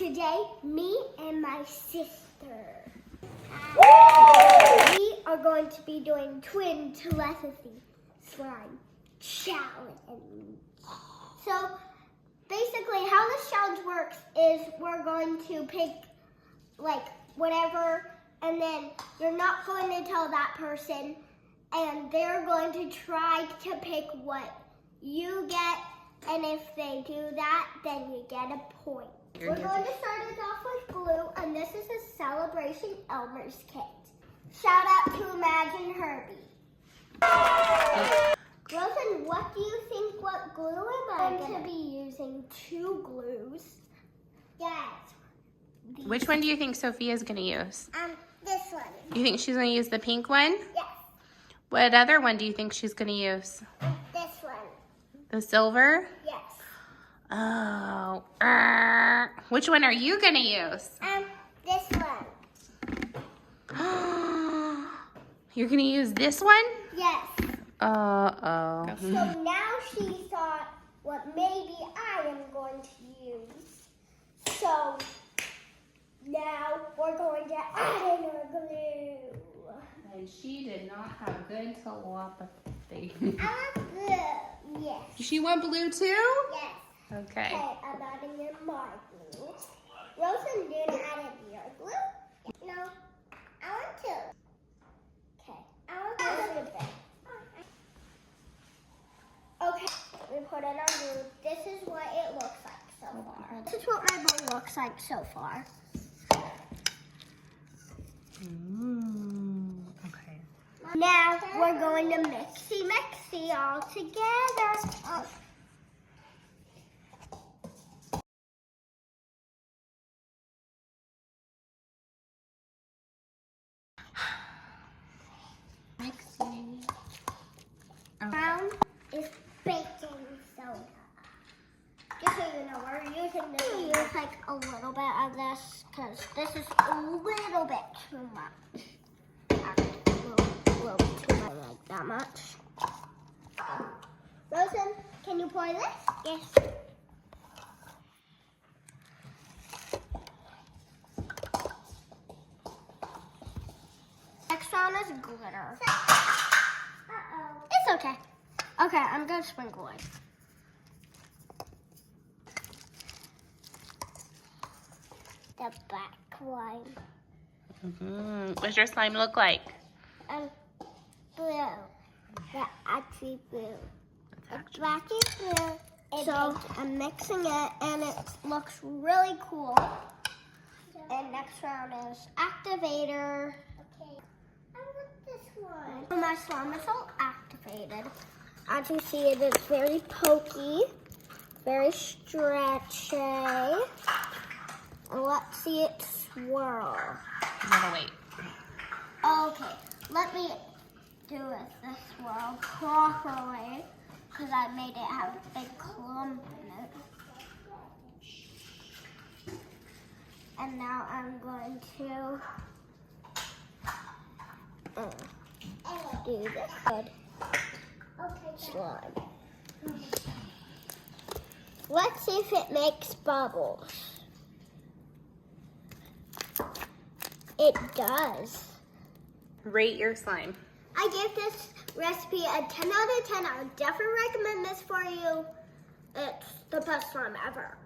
today, me and my sister, we are going to be doing twin telepathy slime challenge. So basically how this challenge works is we're going to pick like whatever, and then you're not going to tell that person, and they're going to try to pick what you get, and if they do that, then you get a point. We're going to start it off with glue, and this is a Celebration Elmer's kit. Shout out to Imagine Herbie. Rosen, what do you think? What glue am I going to be using? 2 glues. Yes. Which one do you think Sophia is going to use? This one. You think she's going to use the pink one? Yes. What other one do you think she's going to use? This one. The silver? Yes. Oh. Which one are you going to use? This one. You're going to use this one? Yes. Uh-oh. So now she thought what maybe I am going to use. So now we're going to add in our glue. And she did not have good telepathy. I want glue. Yes. Does she want blue too? Yes. Okay. Okay, I'm adding in my glue. Rosen, do you add in your glue? No. I want to. Okay. I want to add a bit. Okay, we put in our glue. This is what it looks like so far. This is what my bowl looks like so far. Okay. Now we're going to mixy all together. Oh. Mixing. Brown is baking soda. Just so you know, we're using this. We use like a little bit of this because this is a little bit too much. Actually, a little bit too much, like that much. Rosen, can you pour this? Yes. Next round is glitter. It's okay. Okay, I'm going to sprinkle it. The back one. What's your slime look like? Blue. The actually blue. It's black and blue. So I'm mixing it, and it looks really cool. And next round is activator. Okay. I want this one. My slime is all activated. As you see, it is very pokey, very stretchy. And let's see it swirl. You gotta wait. Okay, let me do it this swirl properly because I made it have a big clump in it. And now I'm going to do this good slime. Let's see if it makes bubbles. It does. Rate your slime. I give this recipe a 10 out of 10. I would definitely recommend this for you. It's the best slime ever.